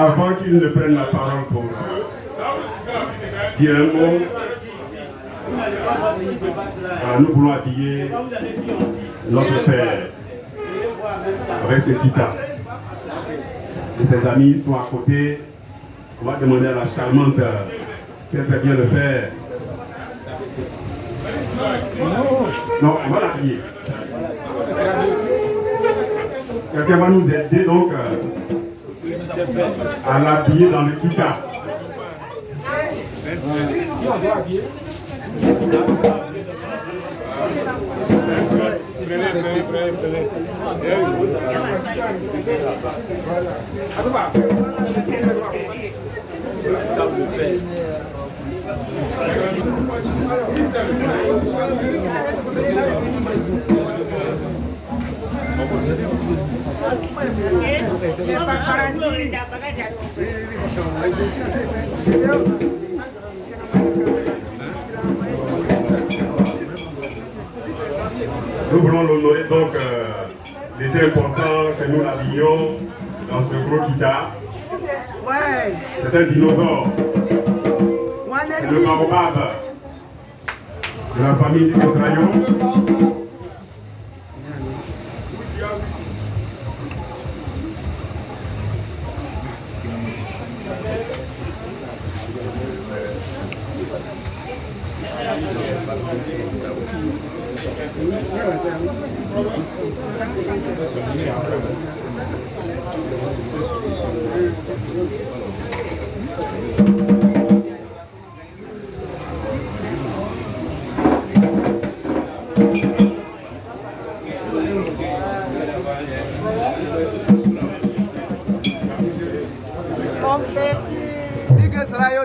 avant qu'il ne prenne la parole pour dire un mot, nous voulons habiller notre père avec ce kita. Et ses amis sont à côté. On va demander à la charmante si elle sait bien le faire. Non, on va l'habiller. Quelqu'un va nous aider donc à l'habiller dans le kita. Nous voulons l'honorer, donc il était important que nous l'habillions dans ce gros kita. C'est un dinosaure. C'est le baobab de la famille d'Israël.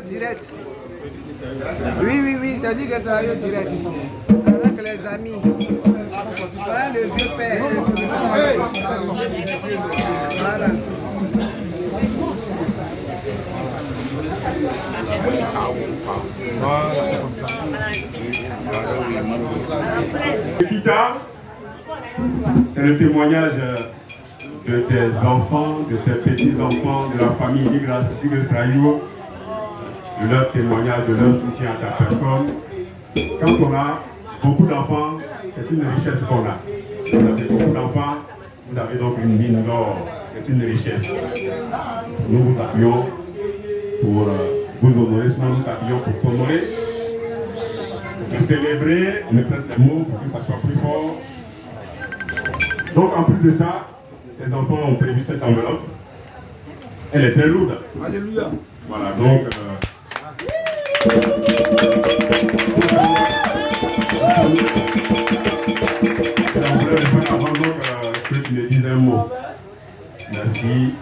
Direct. Oui, c'est lui que ça va direct. Avec les amis. Voilà le vieux père. Voilà. Kita, c'est le témoignage de tes enfants, de tes petits-enfants, de la famille d'Israël, de leur témoignage, de leur soutien à ta personne. Quand on a beaucoup d'enfants, c'est une richesse qu'on a. Vous avez beaucoup d'enfants, vous avez donc une mine d'or, c'est une richesse. Nous vous appuyons pour vous honorer, sinon nous t'appuyons pour t'honorer, pour te célébrer, on prête les mots pour que ça soit plus fort. Donc en plus de ça, les enfants ont prévu cette enveloppe. Elle est très lourde. Alléluia. Voilà, donc... Avant donc que tu ne dises un mot. Merci.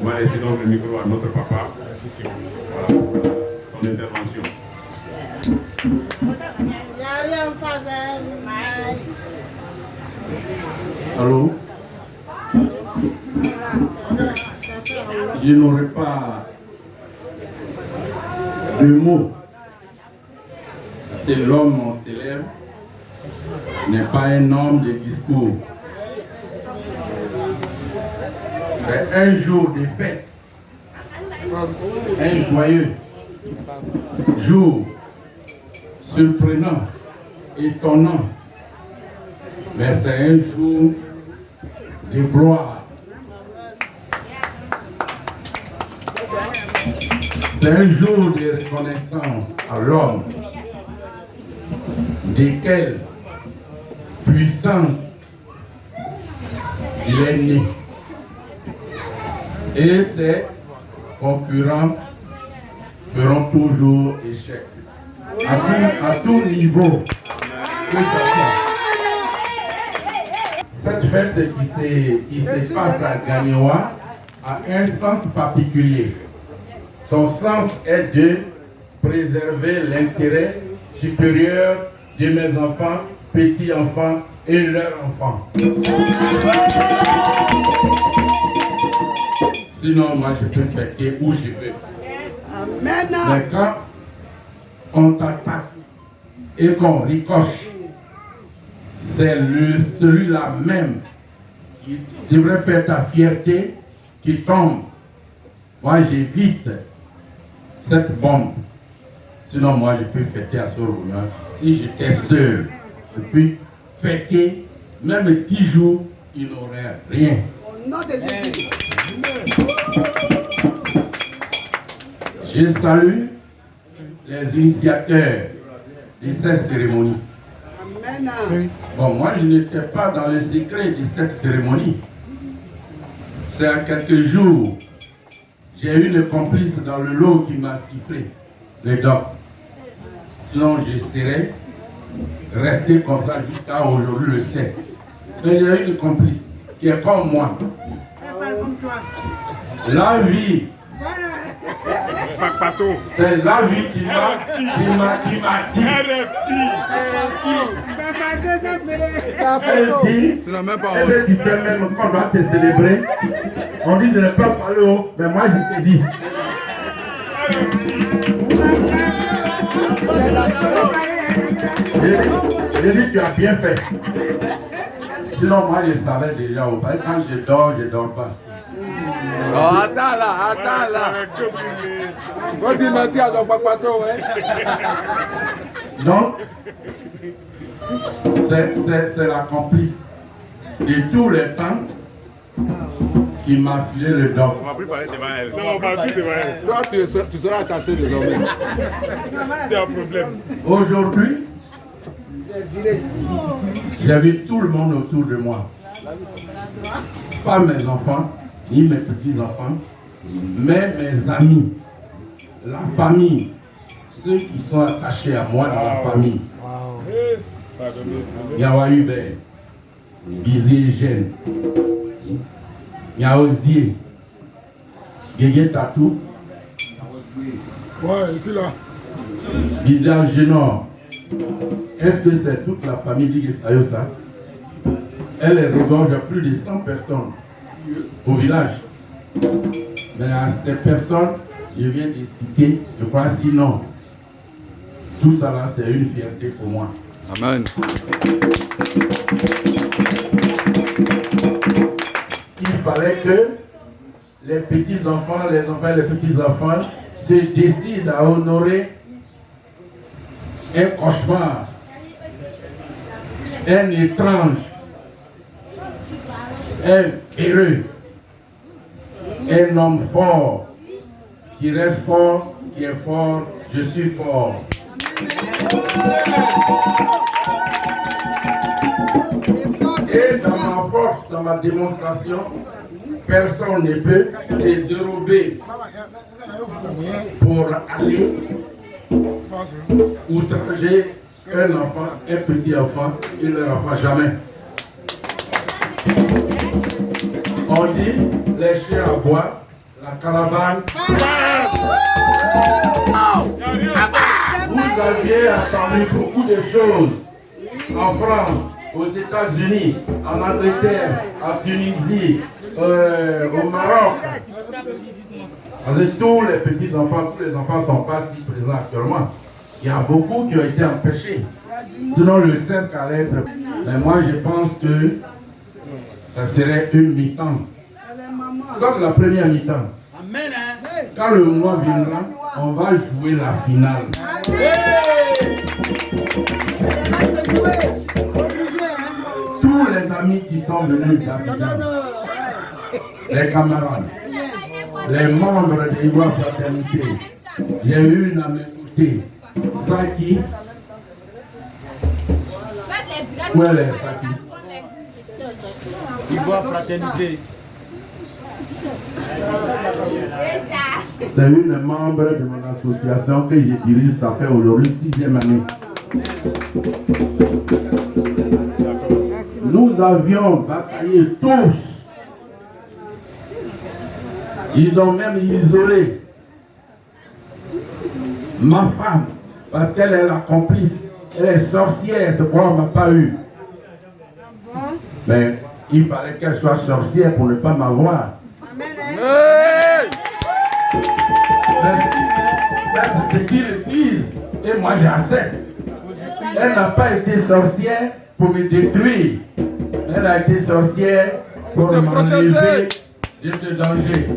On va laisser donc le micro à notre papa. Voilà pour son intervention. Allô? Je n'aurai pas de mots. C'est l'homme célèbre, n'est pas un homme de discours. C'est un jour de fête, un joyeux jour, surprenant, étonnant, mais c'est un jour de gloire. C'est un jour de reconnaissance à l'homme, de quelle puissance il est né. Et ses concurrents feront toujours échec. À tout niveau. Que ça soit. Cette fête qui se passe à Gagnoa a un sens particulier. Son sens est de préserver l'intérêt supérieur de mes enfants, petits-enfants et leurs enfants. Sinon, moi, je peux fêter où je veux. Amen. Mais quand on t'attaque et qu'on ricoche, c'est celui-là même qui devrait faire ta fierté qui tombe. moi j'évite cette bombe. Sinon, moi je peux fêter à ce moment. Si j'étais seul, je peux fêter même 10 jours, il n'aurait rien. Au nom de Jésus. Je salue les initiateurs de cette cérémonie. Amen. Bon, moi je n'étais pas dans le secret de cette cérémonie. C'est à quelques jours, j'ai eu une complice dans le lot qui m'a sifflé les dents. Sinon, je serais resté comme ça jusqu'à aujourd'hui le 7. Mais j'ai eu une complice qui est comme moi. La vie, c'est la vie qui m'a dit. Elle dit, tu sais même qu'on doit te célébrer. On dit de ne pas parler haut, mais moi je te dis. J'ai dit, tu as bien fait. Sinon, moi je savais déjà, quand je dors pas. Oh, attends là. Faut dire merci à ton papato, Donc, c'est la complice de tous les temps qui m'a filé le don. On va plus parler devant elle. Non, on va plus devant elle. Toi, tu seras attaché désormais. C'est un problème. Aujourd'hui, j'ai vu tout le monde autour de moi. Pas mes enfants, ni mes petits-enfants, mais mes amis, la famille, ceux qui sont attachés à moi dans la famille. Yawa Hubert, Bizé Gène, Yaozier, Guégué Tatou, ici là. Bizé Génor. Est-ce que c'est toute la famille d'Iguesayosa? Elle regorge plus de 100 personnes au village. Mais à ces personnes, je viens de citer, je crois, sinon, tout ça là, c'est une fierté pour moi. Amen. Il fallait que les petits-enfants, les enfants et les petits-enfants se décident à honorer un cauchemar, un étrange, un heureux, un homme fort, qui reste fort, qui est fort, je suis fort. Et dans ma force, dans ma démonstration, personne ne peut se dérober pour aller outrager un enfant, un petit enfant, et leur enfant jamais. On dit les chiens à bois, la caravane. Vous aviez entendu beaucoup de choses en France, aux États-Unis, en Angleterre, en Tunisie, au Maroc. Parce que tous les petits-enfants, tous les enfants ne sont pas si présents actuellement. Il y a beaucoup qui ont été empêchés. Sinon, le cercle allait être. Mais moi, je pense que ça serait une mi-temps. Comme la première mi-temps. Quand le mois viendra, on va jouer la finale. Tous les amis qui sont venus d'Abidjan, les camarades, les membres de Ivoire Fraternité, j'ai eu une à mes côtés, Saki. Où est les Saki? Ivoire Fraternité. C'est une membre de mon association que je dirige, ça fait aujourd'hui 6e année. Nous avions bataillé tous. Ils ont même isolé ma femme, parce qu'elle est la complice. Elle est sorcière, c'est pourquoi on ne m'a pas eu. Mais il fallait qu'elle soit sorcière pour ne pas m'avoir. C'est ce qu'ils disent, et moi j'accepte. Elle n'a pas été sorcière pour me détruire. Elle a été sorcière pour m'enlever de ce danger.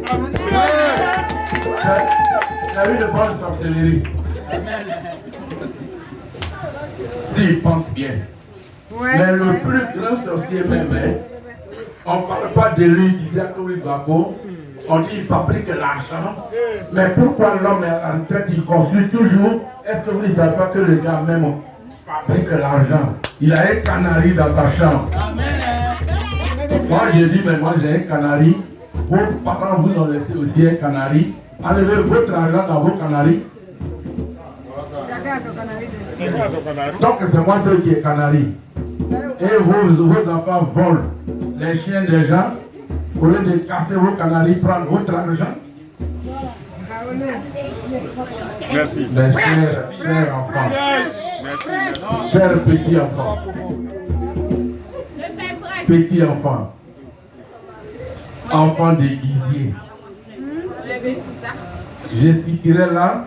Il a eu de bonnes sorcelleries. S'il pense bien. Mais le plus grand sorcier même, hein, on ne parle pas de lui, disait Koui Bako. On dit qu'il fabrique l'argent. Mais pourquoi l'homme est en retraite, il construit toujours? Est-ce que vous ne savez pas que le gars même fabrique l'argent? Il a un canari dans sa chambre. Moi j'ai dit, mais moi j'ai un canari. Vos parents vous ont laissé aussi un canari. Enlevez votre argent dans vos canaris. Donc c'est moi seul qui est canari. Et vos enfants volent les chiens des gens. Au lieu de casser vos canaris, prendre votre argent. Merci. Mais chers enfants, Merci. chers petits enfants, petits enfants, enfants déguisés. Je citerai là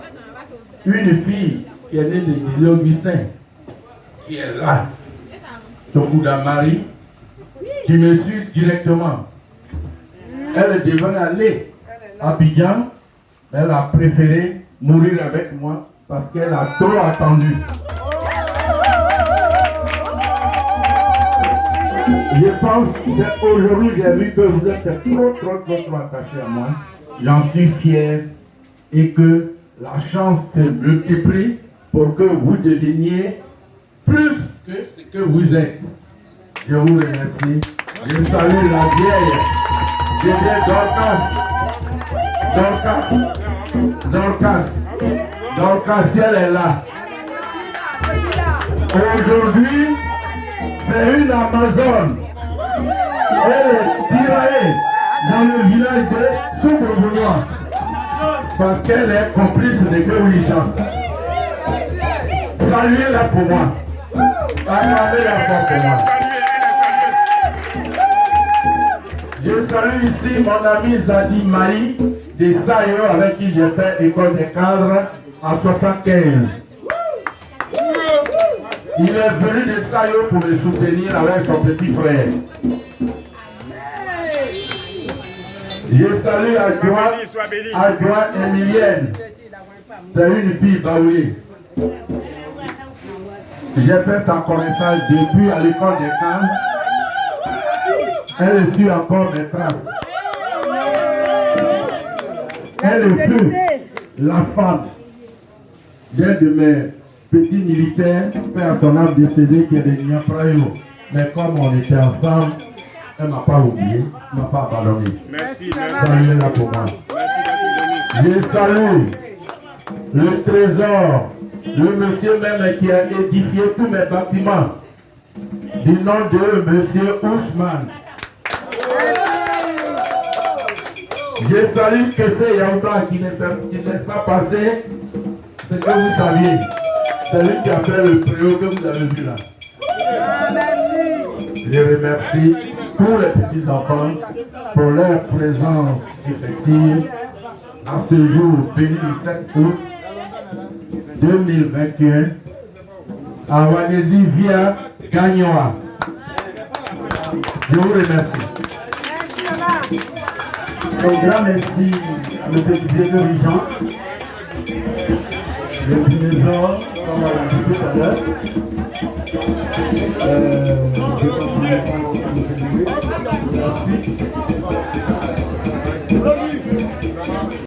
une fille qui est née déguisée Augustin, qui est là, Tokouda Marie, qui me suit directement. Elle devait aller à Abidjan, elle a préféré mourir avec moi parce qu'elle a trop attendu. Je pense qu'aujourd'hui j'ai vu que vous êtes trop attachés à moi. J'en suis fier et que la chance se multiplie pour que vous deveniez plus que ce que vous êtes. Je vous remercie. Je salue la vieille. Je viens Dorcas, si elle est là. Aujourd'hui, c'est une Amazone. Elle est tiraillée dans le village de Soubrounois. Parce qu'elle est complice de Kéouli chante. Saluez-la pour moi. Acclamez-la pour moi. Je salue ici mon ami Zadi Maï de Sayo avec qui j'ai fait école des cadres en 75. Il est venu de Sayo pour me soutenir avec son petit frère. Je salue Adjoint Emilienne. C'est une fille baoulée. J'ai fait sa connaissance depuis à l'école des cadres. Elle suit encore mes traces. Elle fut la femme d'un de mes petits militaires, père son âme décédé qui est de Niaprayo. Mais comme on était ensemble, elle ne m'a pas oublié, elle ne m'a pas abandonné. Merci. Saluez-la pour moi. Je salue le trésor, le monsieur même qui a édifié tous mes bâtiments, du nom de monsieur Ousmane. Je salue que c'est Yaouda qui ne laisse pas passer ce que vous saviez. C'est lui qui a fait le préau que vous avez vu là. Je remercie tous les petits enfants pour leur présence effective à ce jour béni du 7 août 2021 à Wanesi via Gagnoa. Je vous remercie. Un grand merci à M. Didier Jean, le dinosaure, comme on l'a dit tout à l'heure. Je vais continuer par M. Louis. La suite,